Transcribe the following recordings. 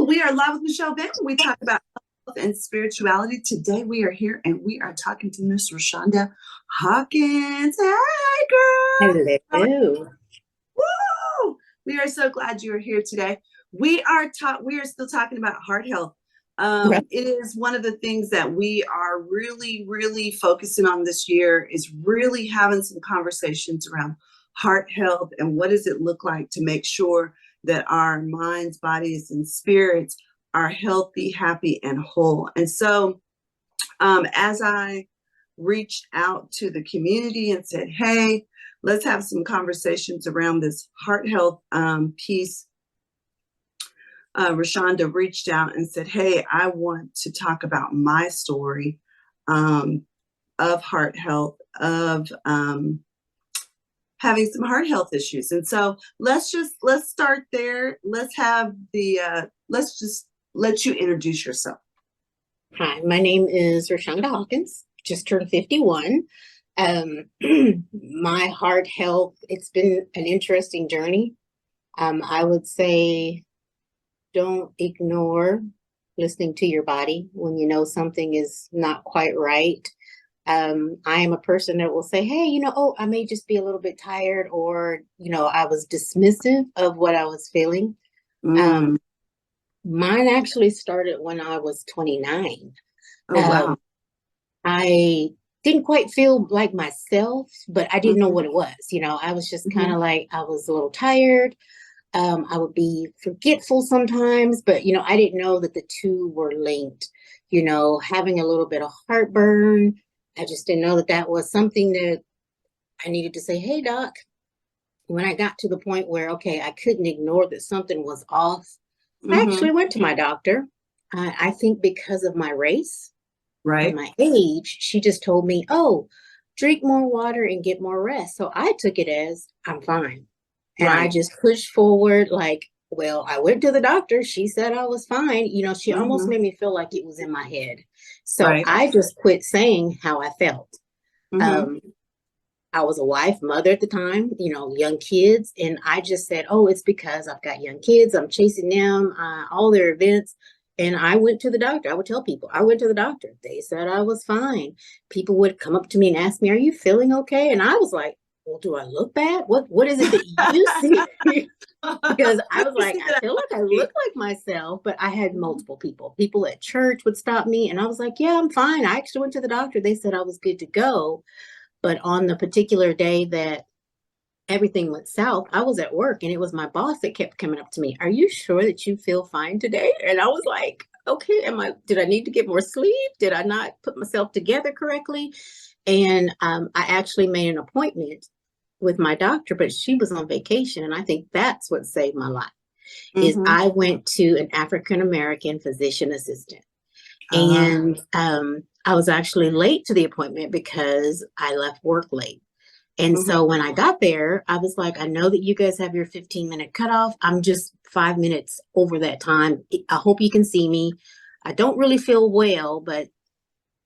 We are live with Michelle Vick. We talk about health and spirituality. Today we are here and we are talking to Miss Rashanda Hawkins. Hey, girl. Hello. Woo! We are so glad you are here today. We are still talking about heart health. Right. It is one of the things that we are really, really focusing on this year is really having some conversations around heart health and what does it look like to make sure that our minds, bodies, and spirits are healthy, happy, and whole. And so as I reached out to the community and said, hey, let's have some conversations around this heart health piece, Rashanda reached out and said, hey, I want to talk about my story of heart health, of having some heart health issues. And so let's start there. Let's just let you introduce yourself. Hi, my name is Rashanda Hawkins, just turned 51. My heart health, it's been an interesting journey. I would say don't ignore listening to your body when you know something is not quite right. I am a person that will say, hey, I may just be a little bit tired, or, I was dismissive of what I was feeling. Mm. Mine actually started when I was 29. Oh, wow. I didn't quite feel like myself, but I didn't know Mhm. what it was. I was just kind of like, I was a little tired. I would be forgetful sometimes, but, I didn't know that the two were linked. Having a little bit of heartburn. I just didn't know that that was something that I needed to say, hey, doc. When I got to the point where, okay, I couldn't ignore that something was off, I Mhm. actually went to my doctor. I think because of my race and Right. my age, she just told me, oh, drink more water and get more rest. So I took it as I'm fine. And I Right. just pushed forward like, well, I went to the doctor. She said I was fine. She almost Mhm. made me feel like it was in my head. So Right. I just quit saying how I felt. Mhm. Um, I was a wife, mother at the time, young kids. And I just said, oh, it's because I've got young kids. I'm chasing them, all their events. And I went to the doctor. I would tell people, I went to the doctor. They said I was fine. People would come up to me and ask me, are you feeling okay? And I was like, well, do I look bad? What is it that you see? Because I What was is like, it I that feel like I I look like myself, but I had Mhm. multiple people. People at church would stop me, and I was like, yeah, I'm fine. I actually went to the doctor. They said I was good to go. But on the particular day that everything went south, I was at work and it was my boss that kept coming up to me. Are you sure that you feel fine today? And I was like, okay, did I need to get more sleep? Did I not put myself together correctly? And I actually made an appointment with my doctor, but she was on vacation. And I think that's what saved my life is Mhm. I went to an African American physician assistant. Uh, And I was actually late to the appointment because I left work late. And mhm. so when I got there, I was like, I know that you guys have your 15-minute cutoff. I'm just 5 minutes over that time. I hope you can see me. I don't really feel well, but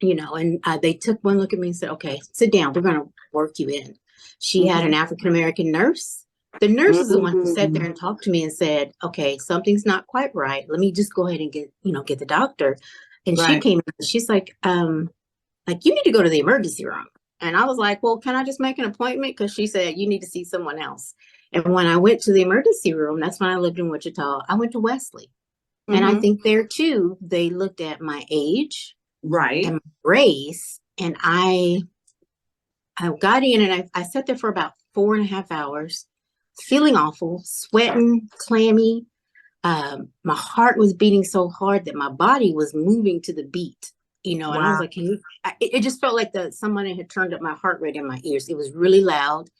and they took one look at me and said, okay, sit down. We're going to work you in. She had an Mhm. African American nurse. The nurse is the one who sat there Mhm. and talked to me and said, okay, something's not quite right. Let me just go ahead and get the doctor. And she Right. came in, she's like, you need to go to the emergency room. And I was like, well, can I just make an appointment? Because she said, you need to see someone else. And when I went to the emergency room, that's when I lived in Wichita, I went to Wesley. And I Mhm. think there too, they looked at my age and Right. my race. And I got in and I sat there for about 4.5 hours, feeling awful, sweating, clammy. My heart was beating so hard that my body was moving to the beat, and I was Wow. like, it just felt like somebody had turned up my heart rate in my ears. It was really loud.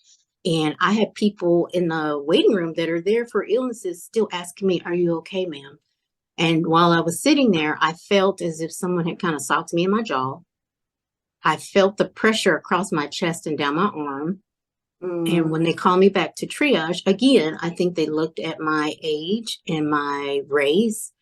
And I had people in the waiting room that are there for illnesses still asking me, are you okay, ma'am? And while I was sitting there, I felt as if someone had kind of socked me in my jaw. I felt the pressure across my chest and down my arm. And Mhm. when they called me back to triage, again, I think they looked at my age and my race,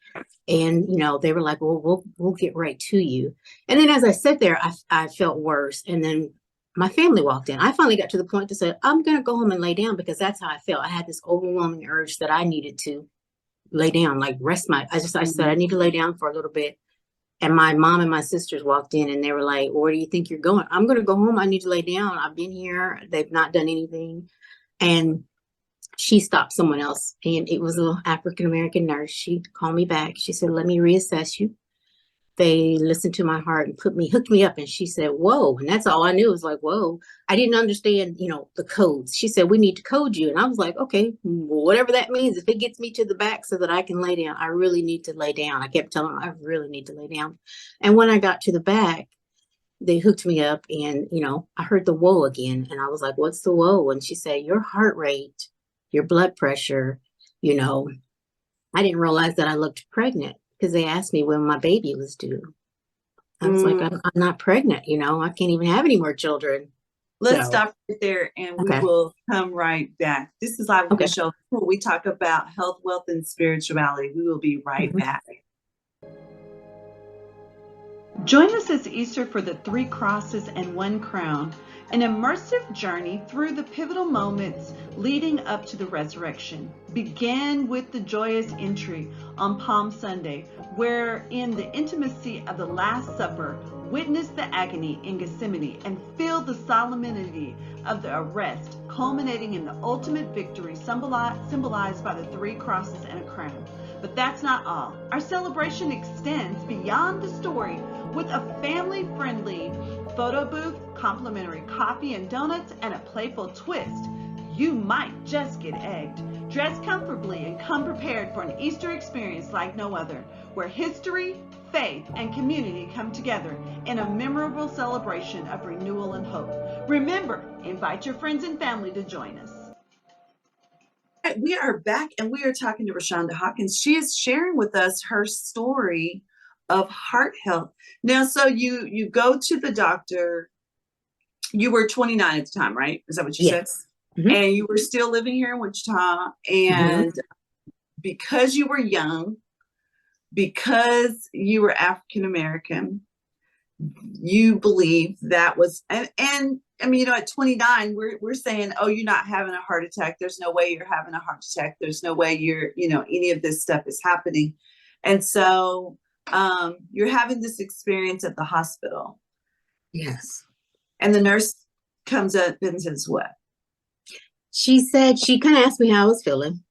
and they were like, well, we'll get right to you. And then as I sat there, I felt worse. And then my family walked in. I finally got to the point to say, I'm going to go home and lay down because that's how I felt. I had this overwhelming urge that I needed to lay down, like rest I said, I need to lay down for a little bit. And my mom and my sisters walked in and they were like, "Where do you think you're going?" "I'm going to go home. I need to lay down. I've been here. They've not done anything." And she stopped someone else, and it was a little African-American nurse. She called me back. She said, "Let me reassess you." They listened to my heart and hooked me up. And she said, "Whoa." And that's all I knew was like, whoa. I didn't understand, the codes. She said, "We need to code you." And I was like, okay, whatever that means. If it gets me to the back so that I can lay down, I really need to lay down. I kept telling her, I really need to lay down. And when I got to the back, they hooked me up and, I heard the whoa again. And I was like, "What's the whoa?" And she said, "Your heart rate, your blood pressure, you know, I didn't realize that I looked pregnant because they asked me when my baby was due." I was like, I'm not pregnant, I can't even have any more children. Let's So, stop right there and we okay. will come right back. This is Live with Okay. Michelle. We talk about health, wealth, and spirituality. We will be right back. Join us this Easter for the 3 Crosses and 1 Crown, an immersive journey through the pivotal moments leading up to the resurrection. Begin with the joyous entry on Palm Sunday, where in the intimacy of the Last Supper, witness the agony in Gethsemane and feel the solemnity of the arrest, culminating in the ultimate victory symbolized by the 3 crosses and a crown. But that's not all. Our celebration extends beyond the story with a family-friendly photo booth, complimentary coffee and donuts, and a playful twist. You might just get egged. Dress comfortably and come prepared for an Easter experience like no other, where history, faith, and community come together in a memorable celebration of renewal and hope. Remember, invite your friends and family to join us. We are back and we are talking to Rashanda Hawkins. She is sharing with us her story of heart health. Now, so you go to the doctor. You were 29 at the time, right? Is that what you said? Mm-hmm. And you were still living here in Wichita. And because you were young, because you were African American, you believe that was, and I mean, at 29, we're saying, "Oh, you're not having a heart attack. There's no way you're having a heart attack. There's no way you're, any of this stuff is happening." And so you're having this experience at the hospital. Yes. And the nurse comes up and says what? She said, she kind of asked me how I was feeling.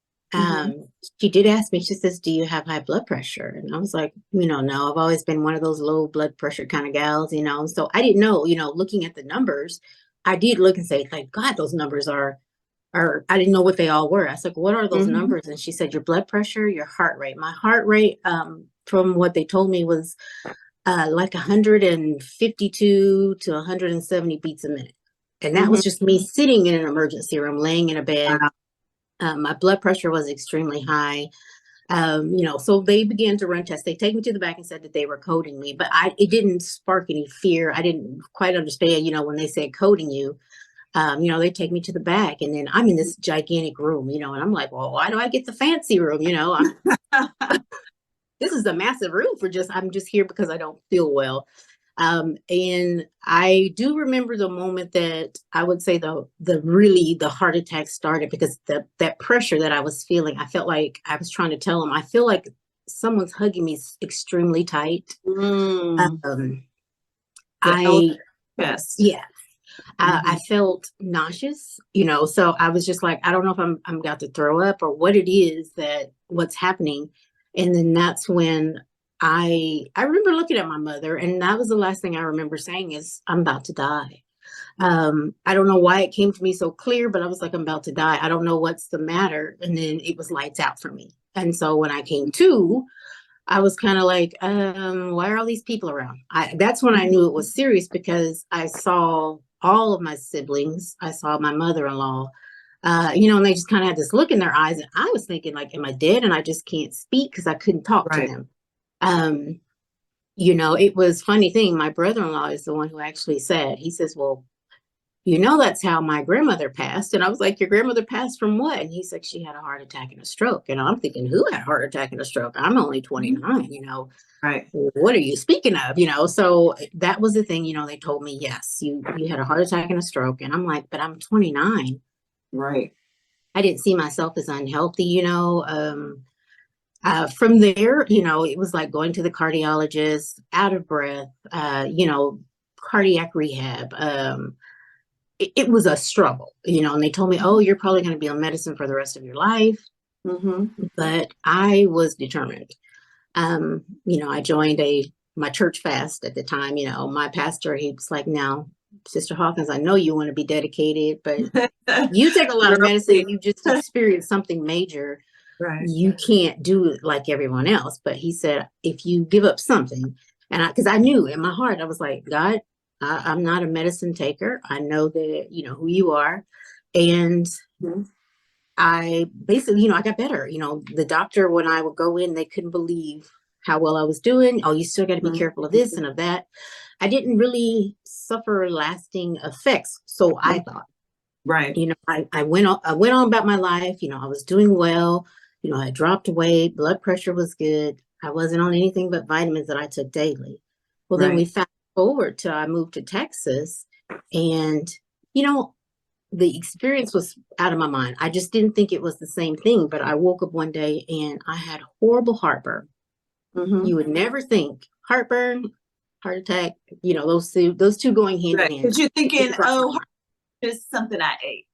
She did ask me, she says, "Do you have high blood pressure?" And I was like, no, I've always been one of those low blood pressure kind of gals, so I didn't know, looking at the numbers, I did look and say, thank God those numbers are, I didn't know what they all were. I was like, "What are those numbers?" And she said, "Your blood pressure, your heart rate." My heart rate, from what they told me, was like 152 to 170 beats a minute. And that was just me sitting in an emergency room, laying in a bed. My blood pressure was extremely high. So they began to run tests. They take me to the back and said that they were coding me, but it didn't spark any fear. I didn't quite understand, when they said coding you, they take me to the back and then I'm in this gigantic room, and I'm like, well, why do I get the fancy room? This is a massive room I'm just here because I don't feel well. And I do remember the moment that I would say the heart attack started, because that pressure that I was feeling, I felt like I was trying to tell them, I feel like someone's hugging me extremely tight. I felt nauseous, so I was just like, I don't know if I'm about to throw up or what it is what's happening. And then that's when I remember looking at my mother, and that was the last thing I remember saying is, "I'm about to die." I don't know why it came to me so clear, but I was like, "I'm about to die. I don't know what's the matter." And then it was lights out for me. And so when I came to, I was kind of like, why are all these people around? That's when I knew it was serious, because I saw all of my siblings. I saw my mother-in-law, and they just kind of had this look in their eyes. And I was thinking, like, am I dead? And I just can't speak because I couldn't talk to them. It was funny thing. My brother-in-law is the one who actually said, he says, "Well, that's how my grandmother passed." And I was like, "Your grandmother passed from what?" And he's like, "She had a heart attack and a stroke." And I'm thinking, who had a heart attack and a stroke? I'm only 29, Right. What are you speaking of? So that was the thing, they told me, "Yes, you had a heart attack and a stroke." And I'm like, but I'm 29. Right. I didn't see myself as unhealthy, From there, it was like going to the cardiologist, out of breath, cardiac rehab. It was a struggle, and they told me, oh, you're probably going to be on medicine for the rest of your life. But I was determined. I joined my church fast at the time. My pastor, he was like, now, Sister Hawkins, I know you want to be dedicated, but you take a lot of medicine and you just experienced something major. Right. You can't do it like everyone else. But he said, if you give up something, and because I knew in my heart, I was like, God, I'm not a medicine taker. I know that, who you are. And I basically, I got better. The doctor, when I would go in, they couldn't believe how well I was doing. Oh, you still got to be careful of this and of that. I didn't really suffer lasting effects. So I thought, right. I went on about my life. I was doing well. I dropped weight, blood pressure was good. I wasn't on anything but vitamins that I took daily. Well, then we fast forward to I moved to Texas, and, the experience was out of my mind. I just didn't think it was the same thing, but I woke up one day and I had horrible heartburn. You would never think heartburn, heart attack, those two going hand in hand. Because you're thinking, oh, it's something I ate.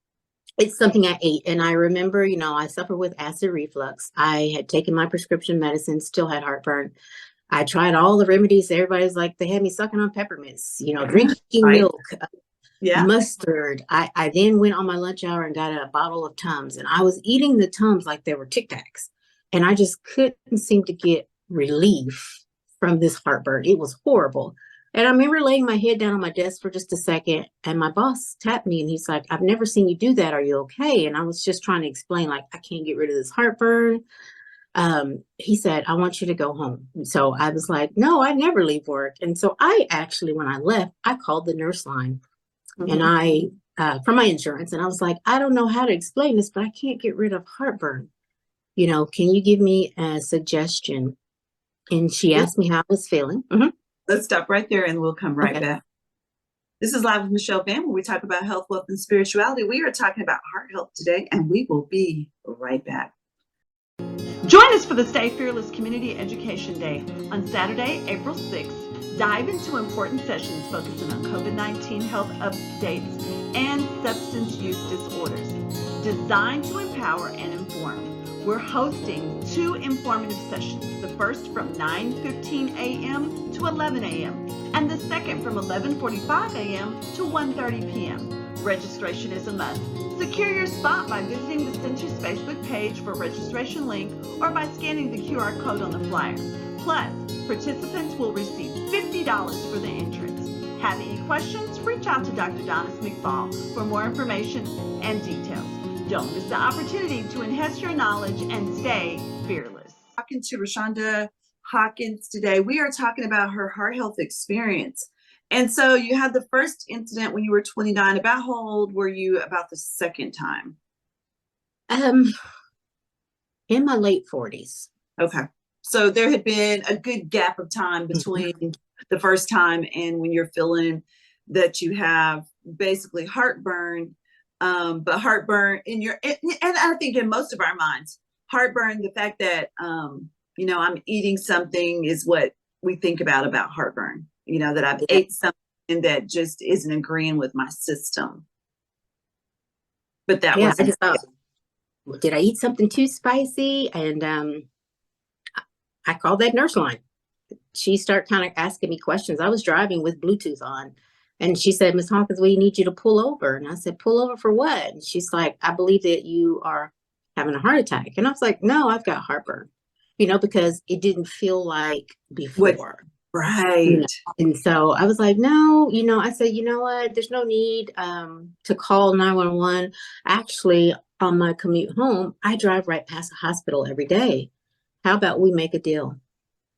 It's something I ate. And I remember, I suffer with acid reflux. I had taken my prescription medicine, still had heartburn. I tried all the remedies. Everybody's like, they had me sucking on peppermints, drinking milk, mustard. I then went on my lunch hour and got a bottle of Tums, and I was eating the Tums like they were Tic Tacs. And I just couldn't seem to get relief from this heartburn. It was horrible. And I remember laying my head down on my desk for just a second, and my boss tapped me and he's like, I've never seen you do that. Are you okay? And I was just trying to explain, like, I can't get rid of this heartburn. He said, I want you to go home. So I was like, no, I never leave work. And so I actually, when I left, I called the nurse line and I, from my insurance, and I was like, I don't know how to explain this, but I can't get rid of heartburn. Can you give me a suggestion? And she asked me how I was feeling. Let's stop right there and we'll come right back. This is Live with Michelle Van, where we talk about health, wealth, and spirituality. We are talking about heart health today, and we will be right back. Join us for the Stay Fearless Community Education Day on Saturday, April 6th. Dive into important sessions focusing on COVID-19 health updates and substance use disorders, designed to empower and inform. We're hosting 2 informative sessions, the first from 9:15 a.m. to 11 a.m. and the second from 11:45 a.m. to 1:30 p.m. Registration is a must. Secure your spot by visiting the Center's Facebook page for registration link or by scanning the QR code on the flyer. Plus, participants will receive $50 for the entrance. Have any questions? Reach out to Dr. Donis McFall for more information and details. Don't miss the opportunity to enhance your knowledge and stay fearless. Talking to Rashanda Hawkins today, we are talking about her heart health experience. And so you had the first incident when you were 29. About how old were you about the second time? In my late 40s. Okay. So there had been a good gap of time between the first time and when you're feeling that you have basically heartburn. But heartburn in your, and I think in most of our minds, heartburn, the fact that, I'm eating something is what we think about heartburn, that I've ate something that just isn't agreeing with my system. But that was, I just thought, did I eat something too spicy? And I called that nurse line. She started kind of asking me questions. I was driving with Bluetooth on. And she said, Ms. Hawkins, we need you to pull over. And I said, pull over for what? And she's like, I believe that you are having a heart attack. And I was like, no, I've got heartburn, because it didn't feel like before. Right. And so I was like, no, I said, you know what? There's no need to call 911. Actually, on my commute home, I drive right past a hospital every day. How about we make a deal?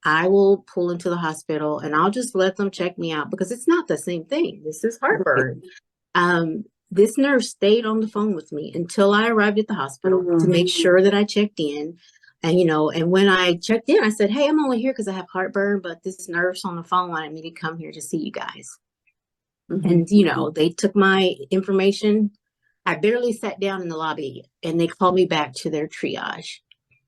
I will pull into the hospital and I'll just let them check me out because it's not the same thing. This is heartburn. This nurse stayed on the phone with me until I arrived at the hospital to make sure that I checked in. And, and when I checked in, I said, hey, I'm only here because I have heartburn, but this nurse on the phone wanted me to come here to see you guys. And, they took my information. I barely sat down in the lobby and they called me back to their triage.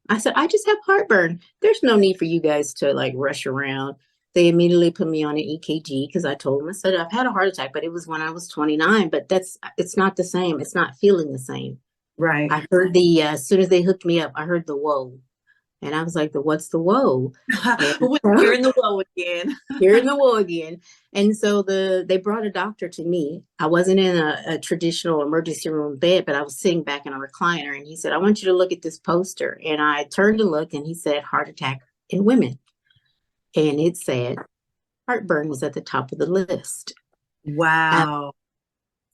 I said, I just have heartburn. There's no need for you guys to like rush around. They immediately put me on an EKG because I told them, I said, I've had a heart attack, but it was when I was 29, but it's not the same. It's not feeling the same. Right. I heard as soon as they hooked me up, I heard the whoa. And I was like, what's the whoa? And We're in the woe again. here in the whoa again. And so they brought a doctor to me. I wasn't in a traditional emergency room bed, but I was sitting back in a recliner. And he said, I want you to look at this poster. And I turned to look and he said, heart attack in women. And it said, heartburn was at the top of the list. Wow.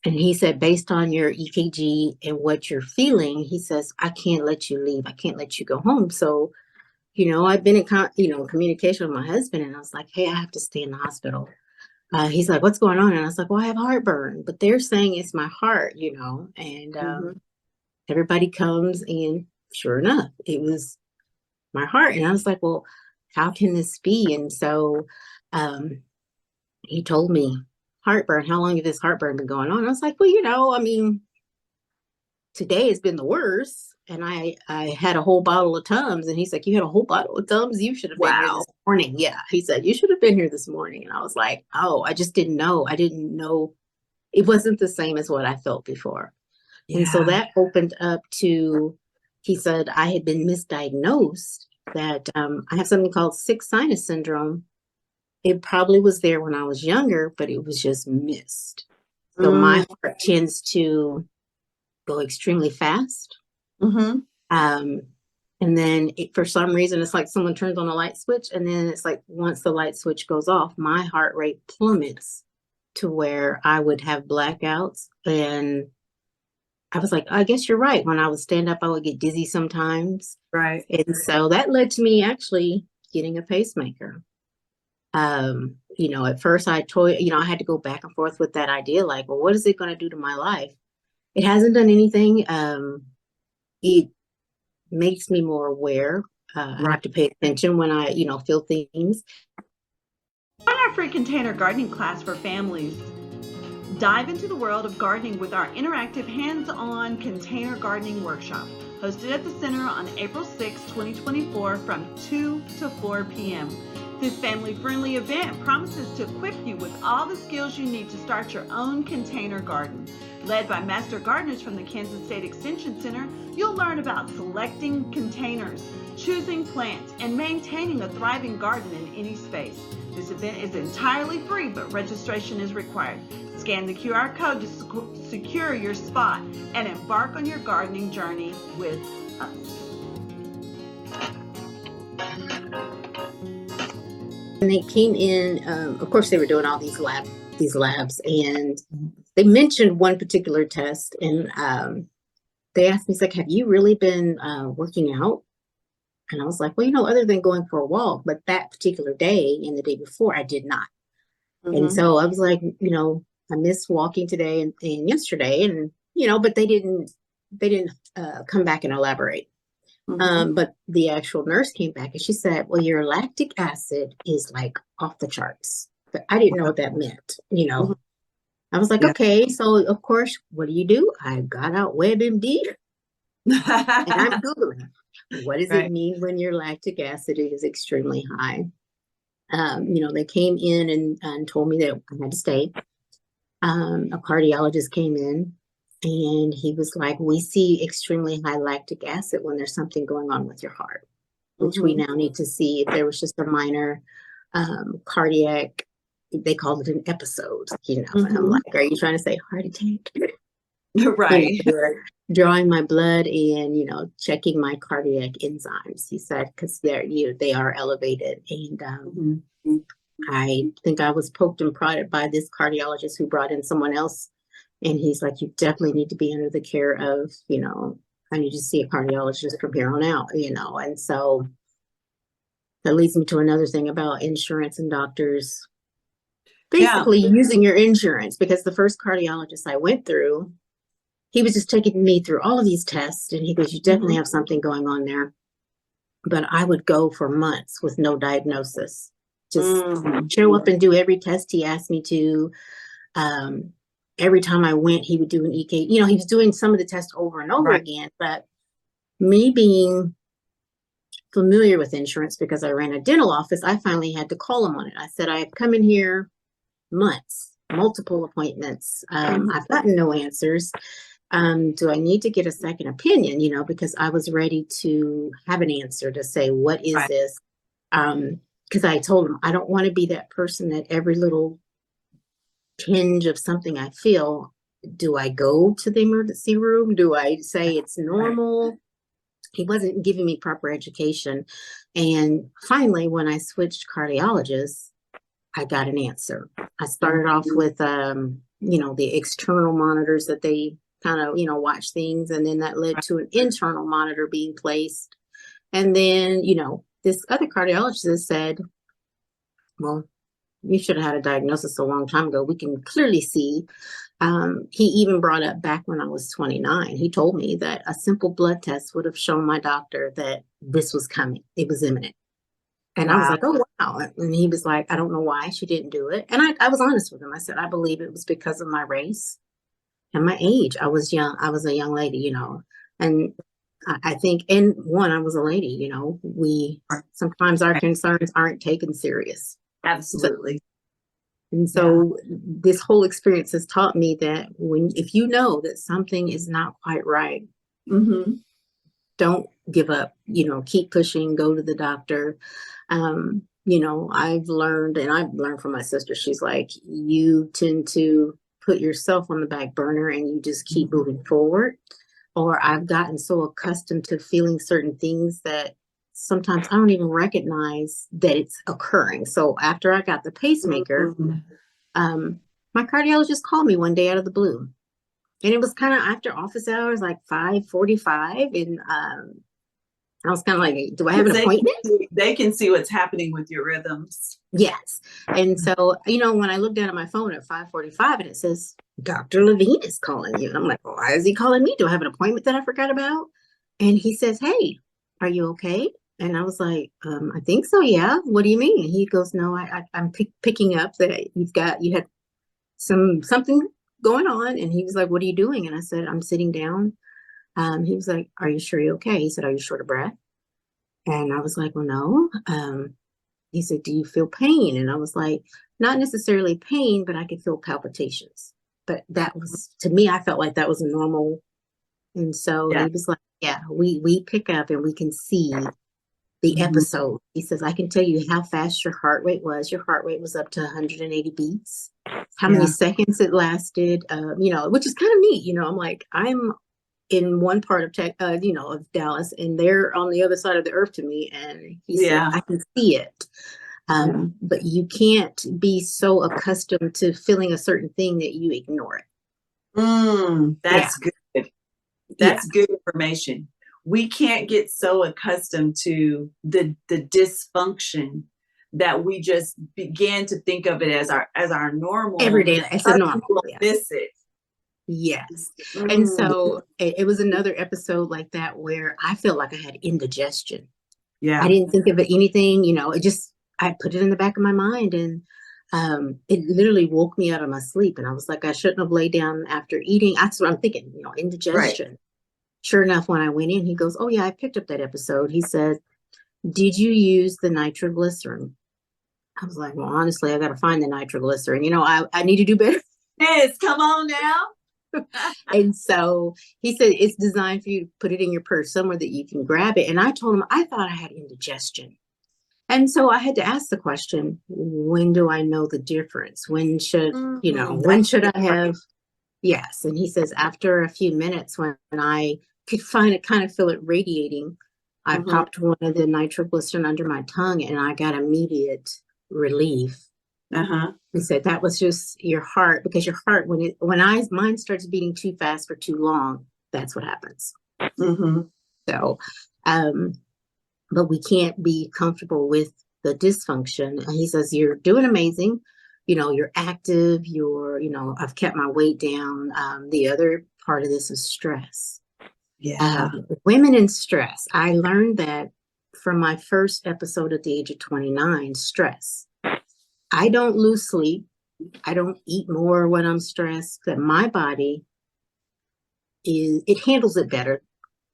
And he said, based on your EKG and what you're feeling, he says, I can't let you leave. I can't let you go home. So, I've been in, communication with my husband, and I was like, hey, I have to stay in the hospital. He's like, what's going on? And I was like, well, I have heartburn, but they're saying it's my heart, and everybody comes, and sure enough, it was my heart. And I was like, well, how can this be? And so he told me, heartburn, how long has this heartburn been going on? I was like, well, today has been the worst. And I had a whole bottle of Tums. And he's like, you had a whole bottle of Tums? You should have been here this morning. Yeah. He said, you should have been here this morning. And I was like, oh, I just didn't know. I didn't know. It wasn't the same as what I felt before. Yeah. And so that opened up to, he said, I had been misdiagnosed that I have something called sick sinus syndrome. It probably was there when I was younger, but it was just missed. So my heart tends to go extremely fast. And then for some reason, it's like someone turns on a light switch, and then it's like once the light switch goes off, my heart rate plummets to where I would have blackouts. And I was like, I guess you're right. When I would stand up, I would get dizzy sometimes. Right. And so that led to me actually getting a pacemaker. At first I had to go back and forth with that idea, like, well, what is it going to do to my life? It hasn't done anything. It makes me more aware. I have to pay attention when I, feel things. On our free container gardening class for families, dive into the world of gardening with our interactive hands-on container gardening workshop, hosted at the center on April 6, 2024 from 2 to 4 p.m. This family-friendly event promises to equip you with all the skills you need to start your own container garden. Led by master gardeners from the Kansas State Extension Center, you'll learn about selecting containers, choosing plants, and maintaining a thriving garden in any space. This event is entirely free, but registration is required. Scan the QR code to secure your spot and embark on your gardening journey with us. And they came in, of course, they were doing all these labs, and they mentioned one particular test, and they asked me, like, have you really been working out? And I was like, well, other than going for a walk, but that particular day and the day before, I did not. And so I was like, I missed walking today and yesterday, and, but they didn't come back and elaborate. But the actual nurse came back and she said, well, your lactic acid is like off the charts. But I didn't know what that meant, I was like, okay, so of course, what do? I got out WebMD and I'm Googling, what does it mean when your lactic acid is extremely high? They came in and told me that I had to stay. A cardiologist came in. And he was like, we see extremely high lactic acid when there's something going on with your heart, which we now need to see if there was just a minor cardiac, they called it an episode, And I'm like, are you trying to say heart attack? Right. Drawing my blood and, checking my cardiac enzymes, he said, because they are elevated. And I think I was poked and prodded by this cardiologist who brought in someone else. And he's like, you definitely need to be under the care of, I need to see a cardiologist from here on out, And so that leads me to another thing about insurance and doctors. Basically using your insurance, because the first cardiologist I went through, he was just taking me through all of these tests. And he goes, you definitely have something going on there. But I would go for months with no diagnosis. Just show up and do every test he asked me to. Every time I went, he would do an EKG. He was doing some of the tests over and over again. But me being familiar with insurance because I ran a dental office, I finally had to call them on it. I said, I have come in here months, multiple appointments. I've gotten no answers. Do I need to get a second opinion? You know, because I was ready to have an answer to say, what is Right. this? Because I told them I don't want to be that person that every little tinge of something I feel, do I go to the emergency room? Do I say it's normal? He wasn't giving me proper education. And finally, when I switched cardiologists, I got an answer. I started off with, you know, the external monitors that they kind of, you know, watch things. And then that led to an internal monitor being placed. And then, you know, this other cardiologist said, well, you should have had a diagnosis a long time ago. We can clearly see. He even brought up back when I was 29, he told me that a simple blood test would have shown my doctor that this was coming. It was imminent. And I was like, oh, wow. And he was like, I don't know why she didn't do it. And I was honest with him. I said, I believe it was because of my race and my age. I was young. I was a young lady, you know, and I think, and one, I was a lady, you know, sometimes our concerns aren't taken serious. Absolutely. And so this whole experience has taught me that if you know that something is not quite right, don't give up, you know, keep pushing, go to the doctor. You know, I've learned from my sister, she's like, you tend to put yourself on the back burner and you just keep moving forward. Or I've gotten so accustomed to feeling certain things that sometimes I don't even recognize that it's occurring. So after I got the pacemaker, my cardiologist called me one day out of the blue. And it was kind of after office hours, like 5:45. And I was kind of like, do I have an appointment? They can see what's happening with your rhythms. Yes. And so, you know, when I looked down at my phone at 5:45 and it says, Dr. Levine is calling you. And I'm like, well, why is he calling me? Do I have an appointment that I forgot about? And he says, hey, are you okay? And I was like, I think so. Yeah. What do you mean? And he goes, no, I'm picking up that you had something going on. And he was like, what are you doing? And I said, I'm sitting down. He was like, are you sure you're okay? He said, are you short of breath? And I was like, well, no. He said, do you feel pain? And I was like, not necessarily pain, but I could feel palpitations. But that was, to me, I felt like that was normal. And so he was like, yeah, we pick up and we can see the episode. He says, I can tell you how fast your heart rate was. Your heart rate was up to 180 beats. How many seconds it lasted, you know, which is kind of neat. You know, I'm like, I'm in one part of you know, of Dallas, and they're on the other side of the earth to me. And he said, I can see it. But you can't be so accustomed to feeling a certain thing that you ignore it. That's good. That's good information. We can't get so accustomed to the dysfunction that we just began to think of it as our normal everyday. It's a normal. Miss it. Yes. And so it was another episode like that where I felt like I had indigestion. I didn't think of it anything, you know, I put it in the back of my mind, and it literally woke me out of my sleep. And I was like, I shouldn't have laid down after eating. That's what I'm thinking, you know, indigestion. Right. Sure enough, when I went in, he goes, oh yeah, I picked up that episode. He said, did you use the nitroglycerin? I was like, well, honestly, I got to find the nitroglycerin. You know, I need to do better. Yes, come on now. And so he said, it's designed for you to put it in your purse somewhere that you can grab it. And I told him, I thought I had indigestion. And so I had to ask the question, when do I know the difference? When should, you know, when should I have? Yes. And he says, after a few minutes, when I could kind of feel it radiating, I popped one of the nitroglycerin under my tongue and I got immediate relief. He said that was just your heart, because your heart, mine starts beating too fast for too long, that's what happens. So, but we can't be comfortable with the dysfunction. And he says, you're doing amazing. You know, you're active, you know, I've kept my weight down. The other part of this is stress. Women in stress. I learned that from my first episode at the age of 29, stress. I don't lose sleep. I don't eat more when I'm stressed. That my body it handles it better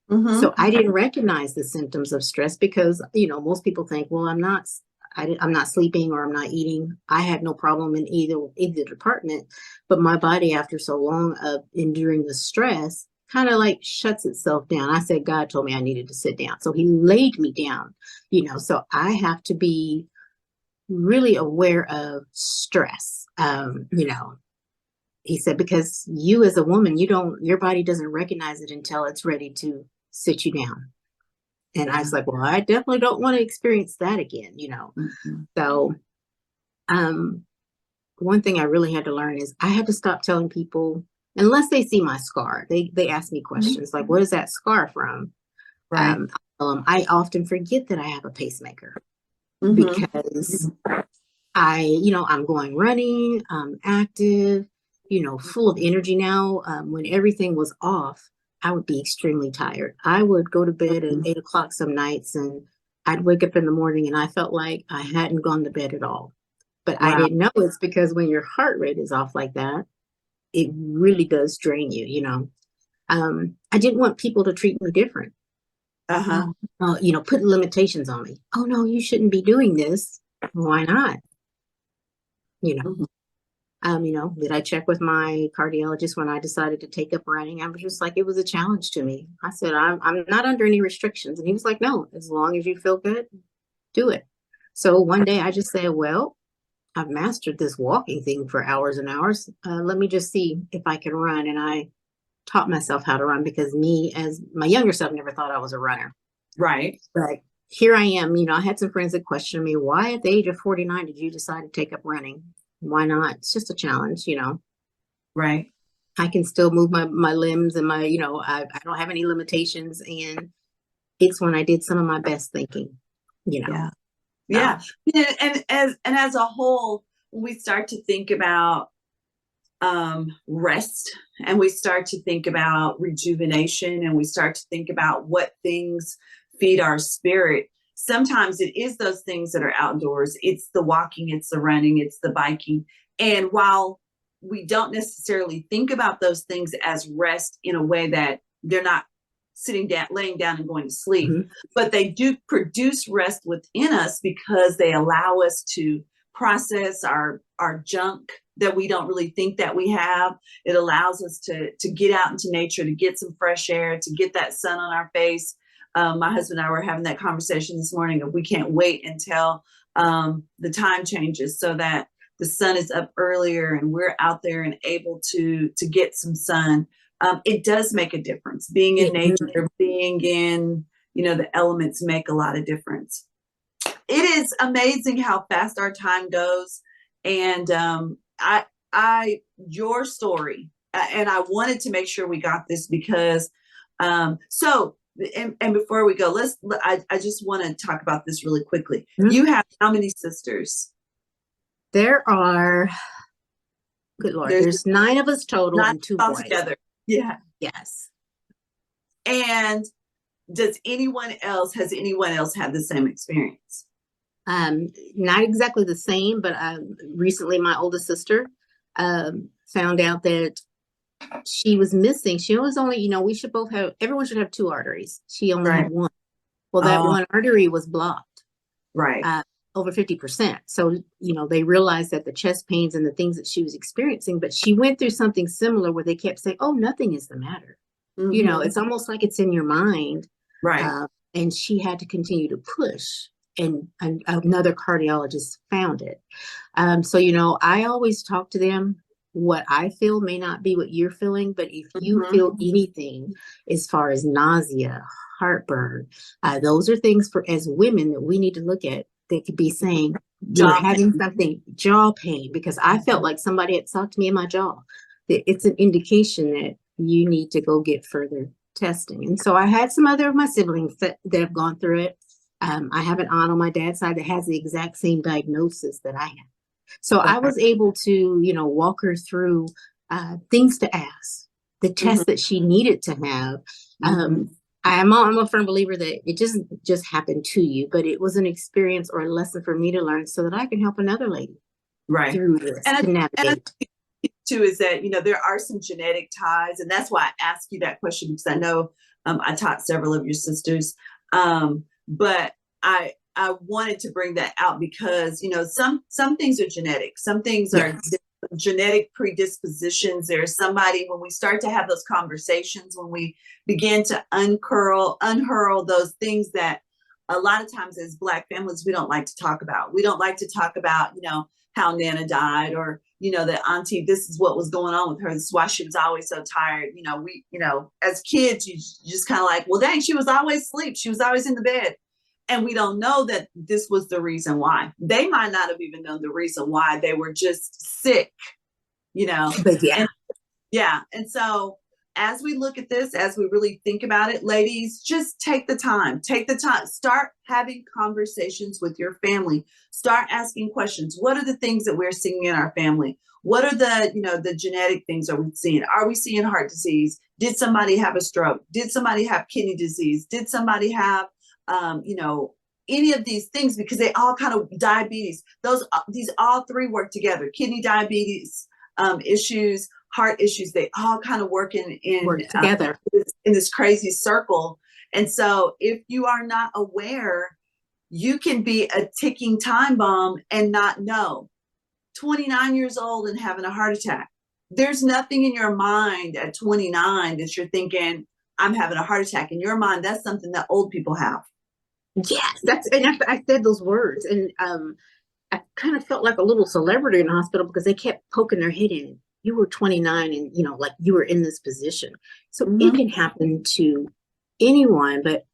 Mhm. So I didn't recognize the symptoms of stress because, most people think, well, I'm not sleeping or I'm not eating. I had no problem in either department, but my body, after so long of enduring the stress, kind of like shuts itself down. I said, God told me I needed to sit down. So he laid me down, so I have to be really aware of stress. He said, because you as a woman, your body doesn't recognize it until it's ready to sit you down. And I was like, well, I definitely don't want to experience that again. Mhm. So, one thing I really had to learn is I had to stop telling people, unless they see my scar, they ask me questions like, what is that scar from? Right. I often forget that I have a pacemaker Mhm. because I'm going running, I'm active, full of energy now. When everything was off, I would be extremely tired. I would go to bed at 8 o'clock some nights and I'd wake up in the morning and I felt like I hadn't gone to bed at all. But I Wow. didn't know it's because when your heart rate is off like that, it really does drain you. I didn't want people to treat me different. Uh-huh. Putting limitations on me. Oh no, you shouldn't be doing this. Why not? You know, Mhm. did I check with my cardiologist when I decided to take up running? I was just like, it was a challenge to me. I said, I'm not under any restrictions. And he was like, no, as long as you feel good, do it. So one day I just said, well, I've mastered this walking thing for hours and hours. Let me just see if I can run. And I taught myself how to run because me, as my younger self, never thought I was a runner. Right. But here I am. I had some friends that questioned me, why at the age of 49 did you decide to take up running? Why not? It's just a challenge. Right. I can still move my limbs and I don't have any limitations. And it's when I did some of my best thinking. Yeah. Yeah. And as a whole, when we start to think about rest, and we start to think about rejuvenation, and we start to think about what things feed our spirit, sometimes it is those things that are outdoors. It's the walking, it's the running, it's the biking. And while we don't necessarily think about those things as rest in a way that they're not sitting down, laying down and going to sleep, Mhm. but they do produce rest within us because they allow us to process our junk that we don't really think that we have. It allows us to get out into nature, to get some fresh air, to get that sun on our face. My husband and I were having that conversation this morning of we can't wait until the time changes so that the sun is up earlier and we're out there and able to get some sun. It does make a difference. Being in nature, being in the elements make a lot of difference. It is amazing how fast our time goes, and your story, and I wanted to make sure we got this because, so, and before we go, I just want to talk about this really quickly. Mhm. You have how many sisters? There are, good Lord, there's 9 of us total Not and 2 all boys. together. Yeah. Yes. And has anyone else had the same experience? Not exactly the same, but recently my oldest sister found out that she was missing. She was only, everyone should have 2 arteries. She only Right. had 1. Well, that Oh, one artery was blocked, right. over 50%. So, they realized that the chest pains and the things that she was experiencing, but she went through something similar where they kept saying, oh, nothing is the matter. Mhm. It's almost like it's in your mind. Right. And she had to continue to push, and another cardiologist found it. So, I always talk to them. What I feel may not be what you're feeling, but if you Mhm. feel anything as far as nausea, heartburn, those are things as women that we need to look at that could be saying you're Jaw having something, jaw pain, because I felt like somebody had sucked me in my jaw. It's an indication that you need to go get further testing. And so I had some other of my siblings that have gone through it. I have an aunt on my dad's side that has the exact same diagnosis that I have. So I was able to, walk her through things to ask, the tests that she needed to have. Mhm. I'm a firm believer that it just happened to you, but it was an experience or a lesson for me to learn so that I can help another lady Right. through this And to navigate. too is that there are some genetic ties, and that's why I ask you that question because I know I taught several of your sisters. But I wanted to bring that out because, you know, some things are genetic. Some things are genetic predispositions. There's somebody, when we start to have those conversations, when we begin to unhurl those things that a lot of times as Black families, we don't like to talk about. We don't like to talk about, you know, how Nana died, or, you know, that auntie, this is what was going on with her. This is why she was always so tired. You know, you know, as kids, you just kind of like, well, dang, she was always asleep. She was always in the bed. And we don't know that this was the reason why. They might not have even known the reason why. They were just sick, you know. But yeah. And so as we look at this, as we really think about it, ladies, just take the time, start having conversations with your family, start asking questions. What are the things that we're seeing in our family? What are the, you know, the genetic things are we seeing? Are we seeing heart disease? Did somebody have a stroke? Did somebody have kidney disease? Did somebody have, you know, any of these things? Because they all kind of, diabetes, these all three work together. Kidney diabetes issues, heart issues, they all kind of work together in this crazy circle. And so if you are not aware, you can be a ticking time bomb and not know. 29 years old and having a heart attack. There's nothing in your mind at 29 that you're thinking, I'm having a heart attack. In your mind, that's something that old people have. Yes, I said those words, and I kind of felt like a little celebrity in the hospital because they kept poking their head in. You were 29 and, you know, like you were in this position. So it can happen to anyone, but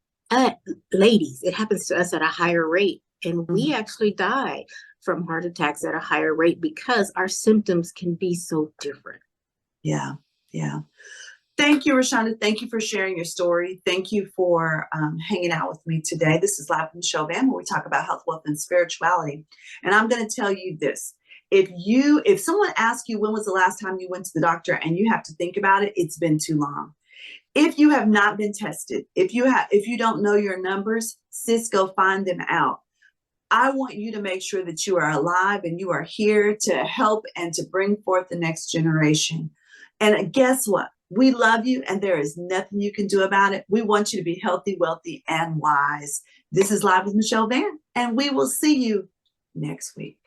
ladies, it happens to us at a higher rate. And we actually die from heart attacks at a higher rate because our symptoms can be so different. Yeah. Thank you, Rashanda. Thank you for sharing your story. Thank you for hanging out with me today. This is Live with Michelle Van, where we talk about health, wealth, and spirituality. And I'm going to tell you this. If someone asks you, when was the last time you went to the doctor, and you have to think about it, it's been too long. If you have not been tested, if you don't know your numbers, sis, go find them out. I want you to make sure that you are alive and you are here to help and to bring forth the next generation. And guess what? We love you, and there is nothing you can do about it. We want you to be healthy, wealthy, and wise. This is Live with Michelle Van, and we will see you next week.